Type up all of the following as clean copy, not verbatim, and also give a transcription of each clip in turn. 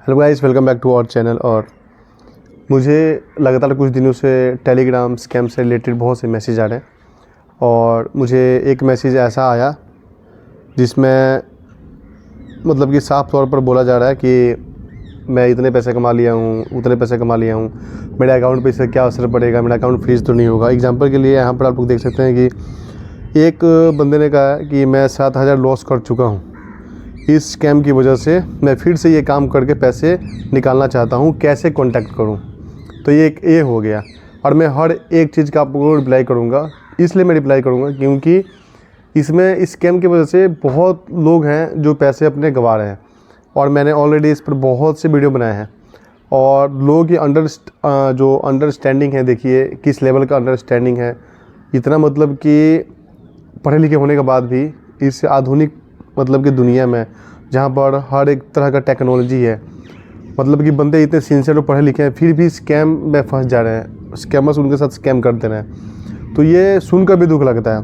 Hello guys, welcome back to our channel. और मुझे लगातार कुछ दिनों से टेलीग्राम स्कैम से रिलेटेड बहुत से मैसेज आ रहे हैं। और मुझे एक मैसेज ऐसा आया जिसमें मतलब कि साफ तौर पर बोला जा रहा है कि मैं इतने पैसे कमा लिया हूँ, उतने पैसे कमा लिया हूँ, मेरे अकाउंट पे इससे क्या असर पड़ेगा, मेरा अकाउंट फ्रीज तो नहीं होगा। एग्जांपल के लिए यहाँ पर आप लोग देख सकते हैं कि एक बंदे ने कहा कि मैं 7,000 लॉस कर चुका हूँ, इस स्कैम की वजह से मैं फिर से ये काम करके पैसे निकालना चाहता हूँ, कैसे कांटेक्ट करूँ। तो ये हो गया। और मैं हर एक चीज़ का आपको रिप्लाई करूँगा। इसलिए मैं रिप्लाई करूँगा क्योंकि इसमें इस स्कैम की वजह से बहुत लोग हैं जो पैसे अपने गंवा रहे हैं। और मैंने ऑलरेडी इस पर बहुत से वीडियो बनाए हैं। और लोगों की जो अंडरस्टैंडिंग है, देखिए किस लेवल का अंडरस्टैंडिंग है। इतना मतलब कि पढ़े लिखे होने के बाद भी इस आधुनिक मतलब कि दुनिया में जहाँ पर हर एक तरह का टेक्नोलॉजी है, मतलब कि बंदे इतने सिंसियर और पढ़े लिखे हैं फिर भी स्कैम में फंस जा रहे हैं। स्कैमर्स उनके साथ स्कैम करते रहे हैं। तो ये सुनकर भी दुख लगता है।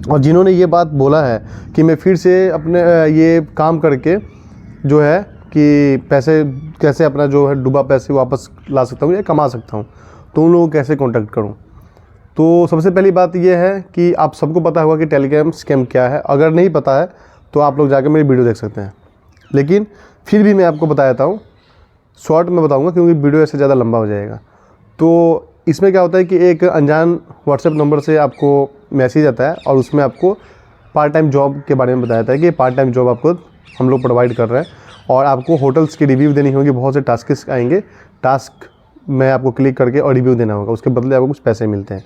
और जिन्होंने ये बात बोला है कि मैं फिर से अपने ये काम करके जो है कि पैसे कैसे अपना जो है डूबा पैसे वापस ला सकता हूँ या कमा सकता हूँ, तो उन लोगों को कैसे कॉन्टैक्ट करूँ। तो सबसे पहली बात यह है कि आप सबको पता होगा कि टेलीग्राम स्कैम क्या है। अगर नहीं पता है तो आप लोग जाकर मेरी वीडियो देख सकते हैं, लेकिन फिर भी मैं आपको बता देता हूँ। शॉर्ट में बताऊँगा क्योंकि वीडियो ऐसे ज़्यादा लंबा हो जाएगा। तो इसमें क्या होता है कि एक अनजान व्हाट्सएप नंबर से आपको मैसेज आता है और उसमें आपको पार्ट टाइम जॉब के बारे में बताया जाता है कि पार्ट टाइम जॉब आपको हम लोग प्रोवाइड कर रहे हैं और आपको होटल्स की रिव्यू देनी होगी। बहुत से टास्क आएंगे, टास्क में आपको क्लिक करके और रिव्यू देना होगा, उसके बदले आपको कुछ पैसे मिलते हैं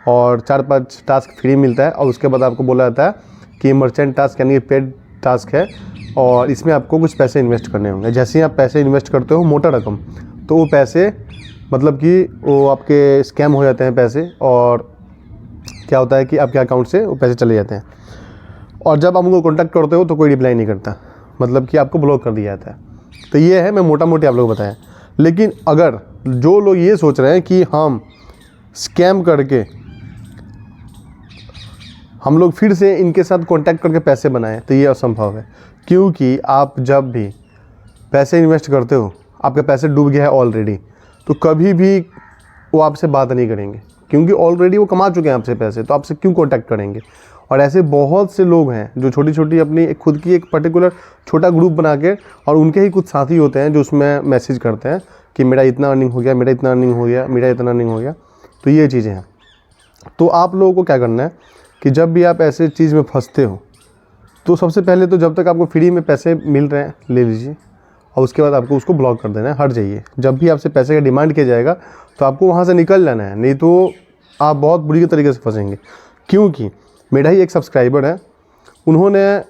और 4-5 टास्क फ्री मिलता है। और उसके बाद आपको बोला जाता है कि मर्चेंट टास्क यानी पेड टास्क है और इसमें आपको कुछ पैसे इन्वेस्ट करने होंगे। जैसे ही आप पैसे इन्वेस्ट करते हो मोटा रकम, तो वो पैसे मतलब कि वो आपके स्कैम हो जाते हैं पैसे। और क्या होता है कि आपके अकाउंट से वो पैसे चले जाते हैं और जब आप उनको कॉन्टैक्ट करते हो तो कोई रिप्लाई नहीं करता, मतलब कि आपको ब्लॉक कर दिया जाता है। तो ये है, मैं मोटा मोटी आप लोग बताएं। लेकिन अगर जो लोग ये सोच रहे हैं कि हम स्कैम करके हम लोग फिर से इनके साथ कांटेक्ट करके पैसे बनाएं, तो ये असंभव है। क्योंकि आप जब भी पैसे इन्वेस्ट करते हो, आपके पैसे डूब गया है ऑलरेडी, तो कभी भी वो आपसे बात नहीं करेंगे क्योंकि ऑलरेडी वो कमा चुके हैं आपसे पैसे, तो आपसे क्यों कांटेक्ट करेंगे। और ऐसे बहुत से लोग हैं जो छोटी छोटी अपनी खुद की एक पर्टिकुलर छोटा ग्रुप बना के, और उनके ही कुछ साथी होते हैं जो उसमें मैसेज करते हैं कि मेरा इतना अर्निंग हो गया, मेरा इतना अर्निंग हो गया, मेरा इतना अर्निंग हो गया। तो ये चीज़ें हैं। तो आप लोगों को क्या करना है कि जब भी आप ऐसे चीज़ में फंसते हो, तो सबसे पहले तो जब तक आपको फ्री में पैसे मिल रहे हैं ले लीजिए और उसके बाद आपको उसको ब्लॉक कर देना है, हट जाइए। जब भी आपसे पैसे का डिमांड किया जाएगा तो आपको वहाँ से निकल जाना है, नहीं तो आप बहुत बुरी तरीके से फंसेंगे। क्योंकि मेरा ही एक सब्सक्राइबर है, उन्होंने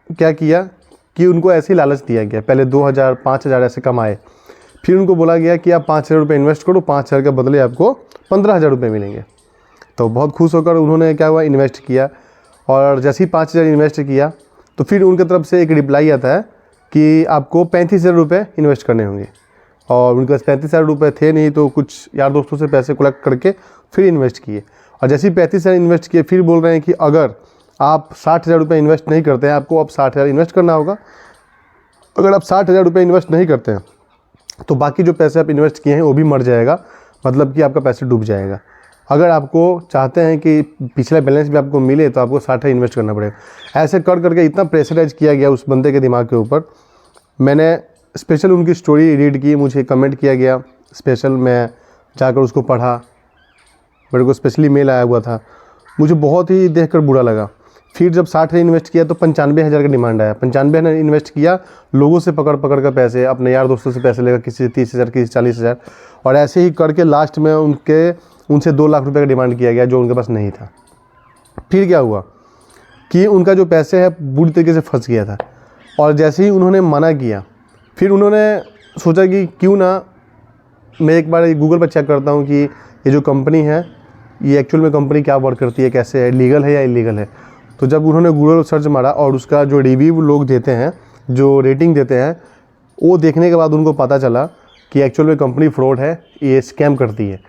क्या किया कि उनको ऐसे ही लालच दिया गया। पहले 2,000 5,000 ऐसे कमाए, फिर उनको बोला गया कि आप 5,000 रुपये इन्वेस्ट करो, 5,000 के बदले आपको 15,000 रुपये मिलेंगे। तो बहुत खुश होकर उन्होंने क्या हुआ, इन्वेस्ट किया। और जैसे ही 5,000 इन्वेस्ट किया तो फिर उनकी तरफ से एक रिप्लाई आता है कि आपको 35,000 रुपये इन्वेस्ट करने होंगे। और उनके पास 35,000 रुपये थे नहीं, तो कुछ यार दोस्तों से पैसे कलेक्ट करके फिर इन्वेस्ट किए। और जैसे ही 35,000 इन्वेस्ट किए, फिर बोल रहे हैं कि अगर आप 60,000 रुपये इन्वेस्ट नहीं करते हैं, आपको अब 60,000 इन्वेस्ट करना होगा। अगर आप 60,000 रुपये इन्वेस्ट नहीं करते हैं तो बाकी जो पैसे आप इन्वेस्ट किए हैं वो भी मर जाएगा, मतलब कि आपका पैसे डूब जाएगा। अगर आपको चाहते हैं कि पिछला बैलेंस भी आपको मिले तो आपको 60,000 इन्वेस्ट करना पड़ेगा। ऐसे कर करके इतना प्रेशराइज किया गया उस बंदे के दिमाग के ऊपर। मैंने स्पेशल उनकी स्टोरी रीड की, मुझे कमेंट किया गया, स्पेशल मैं जाकर उसको पढ़ा, मेरे को स्पेशली मेल आया हुआ था। मुझे बहुत ही देखकर बुरा लगा। फिर जब 60,000 इन्वेस्ट किया तो 95,000 का डिमांड आया। 95,000 इन्वेस्ट किया, लोगों से पकड़ पकड़ कर पैसे, अपने यार दोस्तों से पैसे लेकर, किसी से 30,000, किसी से 40,000, और ऐसे ही करके लास्ट में उनसे 2 लाख रुपए का डिमांड किया गया जो उनके पास नहीं था। फिर क्या हुआ कि उनका जो पैसे है बुरी तरीके से फंस गया था। और जैसे ही उन्होंने मना किया, फिर उन्होंने सोचा कि क्यों ना मैं एक बार गूगल पर चेक करता हूँ कि ये जो कंपनी है ये एक्चुअल में कंपनी क्या वर्क करती है, कैसे है, लीगल है या इलीगल है। तो जब उन्होंने गूगल सर्च मारा और उसका जो रिव्यू लोग देते हैं, जो रेटिंग देते हैं, वो देखने के बाद उनको पता चला कि एक्चुअल में कंपनी फ्रॉड है, ये स्कैम करती है।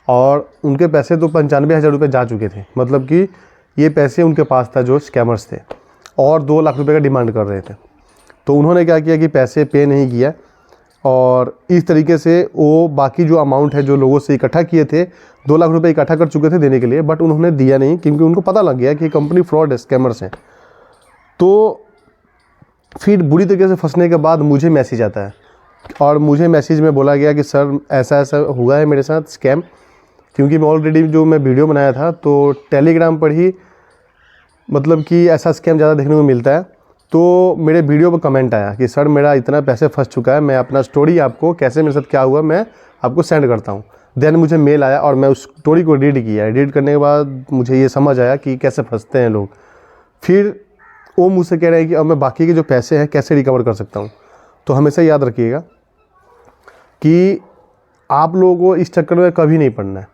और उनके पैसे तो 95,000 रुपये जा चुके थे, मतलब कि ये पैसे उनके पास था जो स्कैमर्स थे, और 2 लाख रुपए का डिमांड कर रहे थे। तो उन्होंने क्या किया कि पैसे पे नहीं किया और इस तरीके से वो बाकी जो अमाउंट है जो लोगों से इकट्ठा किए थे, 2 लाख रुपए इकट्ठा कर चुके थे देने के लिए, बट उन्होंने दिया नहीं क्योंकि उनको पता लग गया कि कंपनी फ्रॉड है, स्कैमर्स हैं। तो फिर बुरी तरीके से फंसने के बाद मुझे मैसेज आता है और मुझे मैसेज में बोला गया कि सर ऐसा ऐसा हुआ है मेरे साथ स्कैम। क्योंकि मैं ऑलरेडी जो मैं वीडियो बनाया था तो टेलीग्राम पर ही मतलब कि ऐसा स्कैम ज़्यादा देखने को मिलता है, तो मेरे वीडियो पर कमेंट आया कि सर मेरा इतना पैसे फंस चुका है, मैं अपना स्टोरी आपको कैसे मेरे साथ क्या हुआ मैं आपको सेंड करता हूँ। देन मुझे मेल आया और मैं उस स्टोरी को रीड किया। रीड करने के बाद मुझे ये समझ आया कि कैसे फंसते हैं लोग। फिर वो मुझसे कह रहे हैं कि अब मैं बाकी के जो पैसे हैं कैसे रिकवर कर सकता हूँ। तो हमेशा याद रखिएगा कि आप लोगों को इस चक्कर में कभी नहीं पड़ना है।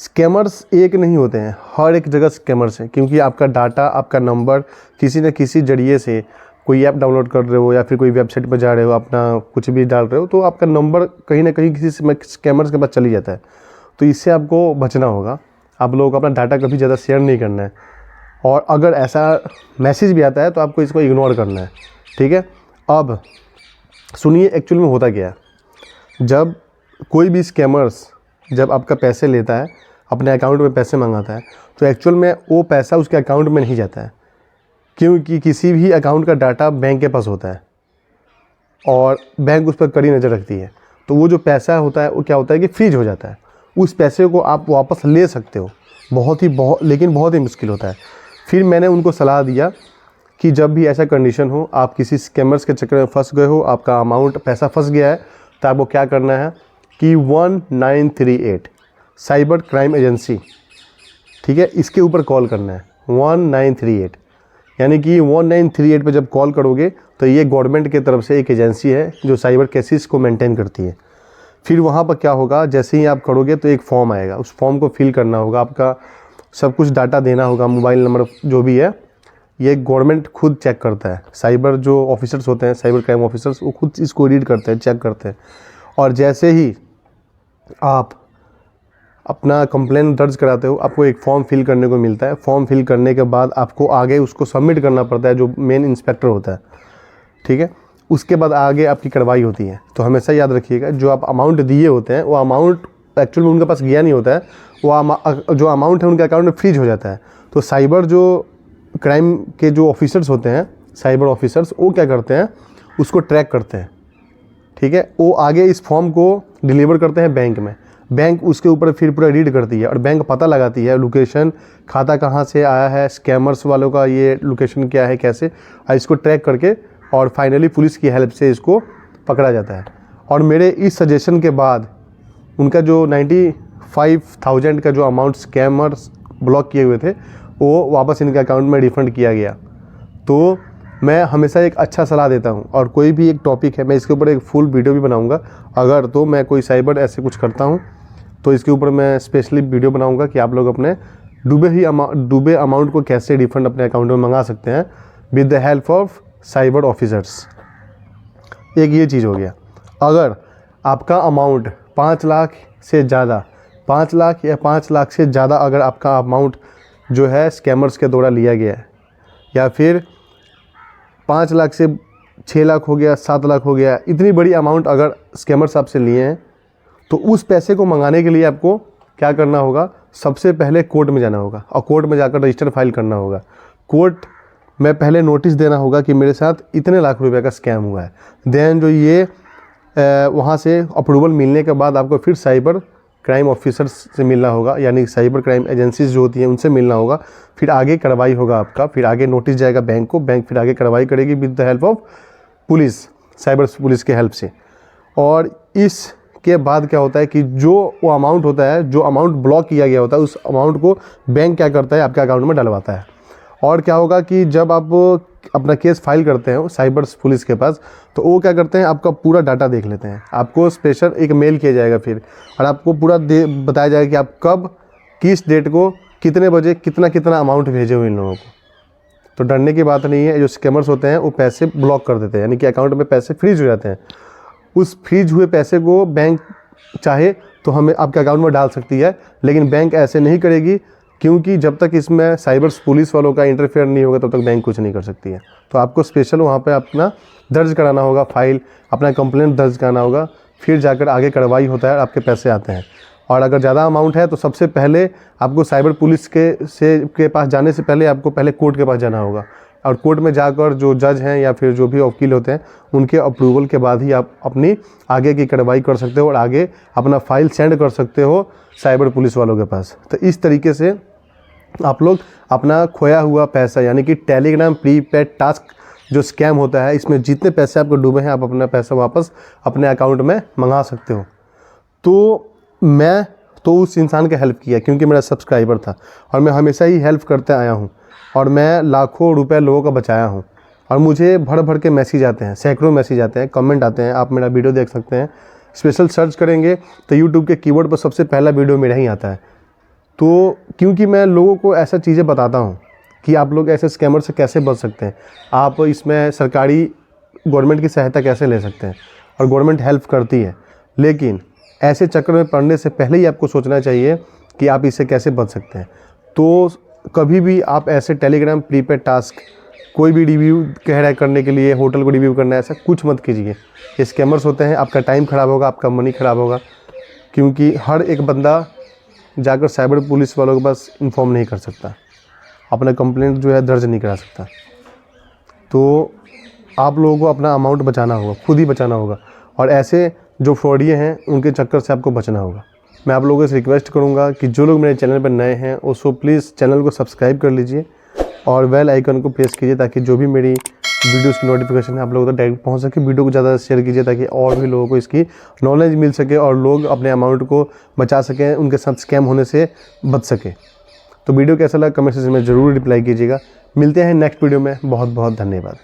स्कैमर्स एक नहीं होते हैं, हर एक जगह स्कैमर्स हैं, क्योंकि आपका डाटा, आपका नंबर किसी न किसी जरिए से कोई ऐप डाउनलोड कर रहे हो या फिर कोई वेबसाइट पर जा रहे हो, अपना कुछ भी डाल रहे हो, तो आपका नंबर कहीं ना कहीं किसी स्कैमर्स के पास चली जाता है। तो इससे आपको बचना होगा। आप लोगों को अपना डाटा कभी ज़्यादा शेयर नहीं करना है, और अगर ऐसा मैसेज भी आता है तो आपको इसको इग्नोर करना है, ठीक है। अब सुनिए एक्चुअल में होता क्या है। जब कोई भी स्कैमर्स जब आपका पैसे लेता है, अपने अकाउंट में पैसे मंगाता है, तो एक्चुअल में वो पैसा उसके अकाउंट में नहीं जाता है, क्योंकि किसी भी अकाउंट का डाटा बैंक के पास होता है और बैंक उस पर कड़ी नज़र रखती है। तो वो जो पैसा होता है वो क्या होता है कि फ्रीज हो जाता है। उस पैसे को आप वापस ले सकते हो, लेकिन बहुत ही मुश्किल होता है। फिर मैंने उनको सलाह दिया कि जब भी ऐसा कंडीशन हो, आप किसी स्कैमर्स के चक्कर में फंस गए हो, आपका अमाउंट पैसा फंस गया है, तो आपको क्या करना है कि 1938 साइबर क्राइम एजेंसी, ठीक है, इसके ऊपर कॉल करना है। 1938 यानी कि 1938 पे जब कॉल करोगे तो ये गवर्नमेंट की तरफ से एक एजेंसी है जो साइबर केसेस को मेंटेन करती है। फिर वहाँ पर क्या होगा, जैसे ही आप करोगे तो एक फॉर्म आएगा, उस फॉर्म को फिल करना होगा, आपका सब कुछ डाटा देना होगा, मोबाइल नंबर जो भी है। ये गवर्नमेंट खुद चेक करता है। साइबर जो ऑफिसर्स होते हैं, साइबर क्राइम ऑफिसर्स, वो खुद इसको रीड करते हैं, चेक करते हैं। और जैसे ही आप अपना कंप्लेंट दर्ज कराते हो, आपको एक फॉर्म फिल करने को मिलता है। फॉर्म फिल करने के बाद आपको आगे उसको सबमिट करना पड़ता है जो मेन इंस्पेक्टर होता है, ठीक है। उसके बाद आगे आपकी कार्रवाई होती है। तो हमेशा याद रखिएगा, जो आप अमाउंट दिए होते हैं वो अमाउंट एक्चुअल में उनके पास गया नहीं होता है, वो जो अमाउंट है उनके अकाउंट में फ्रीज हो जाता है। तो साइबर जो क्राइम के जो ऑफिसर्स होते हैं, साइबर ऑफिसर्स, वो क्या करते हैं, उसको ट्रैक करते हैं, ठीक है। वो आगे इस फॉर्म को डिलीवर करते हैं बैंक में। बैंक उसके ऊपर फिर पूरा रीड करती है और बैंक पता लगाती है लोकेशन, खाता कहाँ से आया है, स्कैमर्स वालों का ये लोकेशन क्या है, कैसे, और इसको ट्रैक करके और फाइनली पुलिस की हेल्प से इसको पकड़ा जाता है। और मेरे इस सजेशन के बाद उनका जो 95,000 का जो अमाउंट स्कैमर्स ब्लॉक किए हुए थे वो वापस इनके अकाउंट में रिफ़ंड किया गया। तो मैं हमेशा एक अच्छा सलाह देता हूँ, और कोई भी एक टॉपिक है मैं इसके ऊपर एक फुल वीडियो भी बनाऊँगा। अगर तो मैं कोई साइबर ऐसे कुछ करता हूँ तो इसके ऊपर मैं स्पेशली वीडियो बनाऊँगा कि आप लोग अपने डूबे अमाउंट को कैसे रिफ़ंड अपने अकाउंट में मंगा सकते हैं with the help of cyber officers. एक ये चीज़ हो गया। अगर आपका अमाउंट 5 लाख से ज़्यादा, 5 लाख या 5 लाख से ज़्यादा अगर आपका अमाउंट जो है स्कैमर्स के द्वारा लिया गया है, या फिर 5 लाख से 6 लाख हो गया, 7 लाख हो गया, इतनी बड़ी अमाउंट अगर स्कैमर्स आपसे लिए हैं, तो उस पैसे को मंगाने के लिए आपको क्या करना होगा, सबसे पहले कोर्ट में जाना होगा और कोर्ट में जाकर रजिस्टर फाइल करना होगा। कोर्ट में पहले नोटिस देना होगा कि मेरे साथ इतने लाख रुपए का स्कैम हुआ है। देन जो ये वहाँ से अप्रूवल मिलने के बाद आपको फिर साइबर क्राइम ऑफिसर्स से मिलना होगा, यानी साइबर क्राइम एजेंसीज जो होती हैं उनसे मिलना होगा। फिर आगे कार्रवाई होगा आपका, फिर आगे नोटिस जाएगा बैंक को, बैंक फिर आगे कार्रवाई करेगी with the help of police, cyber police के हेल्प से। और इसके बाद क्या होता है कि जो वो अमाउंट होता है, जो अमाउंट ब्लॉक किया गया होता है, उस अमाउंट को बैंक क्या करता है, आपके अकाउंट में डलवाता है। और क्या होगा कि जब आप अपना केस फाइल करते हैं साइबर पुलिस के पास, तो वो क्या करते हैं, आपका पूरा डाटा देख लेते हैं। आपको स्पेशल एक मेल किया जाएगा फिर, और आपको पूरा बताया जाएगा कि आप कब, किस डेट को, कितने बजे, कितना कितना अमाउंट भेजे हुए इन लोगों को। तो डरने की बात नहीं है। जो स्कैमर्स होते हैं वो पैसे ब्लॉक कर देते हैं, यानी कि अकाउंट में पैसे फ्रीज हो जाते हैं। उस फ्रीज हुए पैसे को बैंक चाहे तो हमें आपके अकाउंट में डाल सकती है, लेकिन बैंक ऐसे नहीं करेगी, क्योंकि जब तक इसमें साइबर पुलिस वालों का इंटरफेयर नहीं होगा तब तक बैंक कुछ नहीं कर सकती है। तो आपको स्पेशल वहाँ पे अपना दर्ज कराना होगा फाइल, अपना कंप्लेंट दर्ज कराना होगा, फिर जाकर आगे कार्रवाई होता है और आपके पैसे आते हैं। और अगर ज़्यादा अमाउंट है तो सबसे पहले आपको साइबर पुलिस के पास जाने से पहले आपको पहले कोर्ट के पास जाना होगा, और कोर्ट में जाकर जो जज हैं या फिर जो भी वकील होते हैं उनके अप्रूवल के बाद ही आप अपनी आगे की कार्रवाई कर सकते हो और आगे अपना फाइल सेंड कर सकते हो साइबर पुलिस वालों के पास। तो इस तरीके से आप लोग अपना खोया हुआ पैसा, यानी कि टेलीग्राम प्रीपेड टास्क जो स्कैम होता है, इसमें जितने पैसे आपको डूबे हैं आप अपना पैसा वापस अपने अकाउंट में मंगा सकते हो। तो मैं तो उस इंसान का हेल्प किया क्योंकि मेरा सब्सक्राइबर था, और मैं हमेशा ही हेल्प करते आया हूँ, और मैं लाखों रुपए लोगों का बचाया हूँ। और मुझे भर भर के मैसेज आते हैं, सैकड़ों मैसेज आते हैं, कमेंट आते हैं। आप मेरा वीडियो देख सकते हैं, स्पेशल सर्च करेंगे तो यूट्यूब के कीवर्ड पर सबसे पहला वीडियो मेरा ही आता है। तो क्योंकि मैं लोगों को ऐसा चीज़ें बताता हूँ कि आप लोग ऐसे स्कैमर से कैसे बच सकते हैं, आप इसमें सरकारी गवर्नमेंट की सहायता कैसे ले सकते हैं, और गवर्नमेंट हेल्प करती है। लेकिन ऐसे चक्कर में पड़ने से पहले ही आपको सोचना चाहिए कि आप इससे कैसे बच सकते हैं। तो कभी भी आप ऐसे टेलीग्राम प्रीपेड टास्क, कोई भी रिव्यू कह रहा है करने के लिए, होटल को रिव्यू करना है, ऐसा कुछ मत कीजिए। ये स्कैमर्स होते हैं, आपका टाइम ख़राब होगा, आपका मनी ख़राब होगा, क्योंकि हर एक बंदा जाकर साइबर पुलिस वालों के पास इन्फॉर्म नहीं कर सकता, अपना कंप्लेंट जो है दर्ज नहीं करा सकता। तो आप लोगों को अपना अमाउंट बचाना होगा, खुद ही बचाना होगा, और ऐसे जो फ्रॉडिये हैं उनके चक्कर से आपको बचना होगा। मैं आप लोगों से रिक्वेस्ट करूंगा कि जो लोग मेरे चैनल पर नए हैं वो सो प्लीज़ चैनल को सब्सक्राइब कर लीजिए और बेल आइकन को प्रेस कीजिए, ताकि जो भी मेरी वीडियोस की नोटिफिकेशन है आप लोगों तक डायरेक्ट पहुंच सके। वीडियो को ज़्यादा शेयर कीजिए ताकि और भी लोगों को इसकी नॉलेज मिल सके और लोग अपने अमाउंट को बचा सकें, उनके साथ स्कैम होने से बच सके। तो वीडियो कैसा लगा कमेंट सेक्शन में ज़रूर रिप्लाई कीजिएगा। मिलते हैं नेक्स्ट वीडियो में। बहुत बहुत धन्यवाद।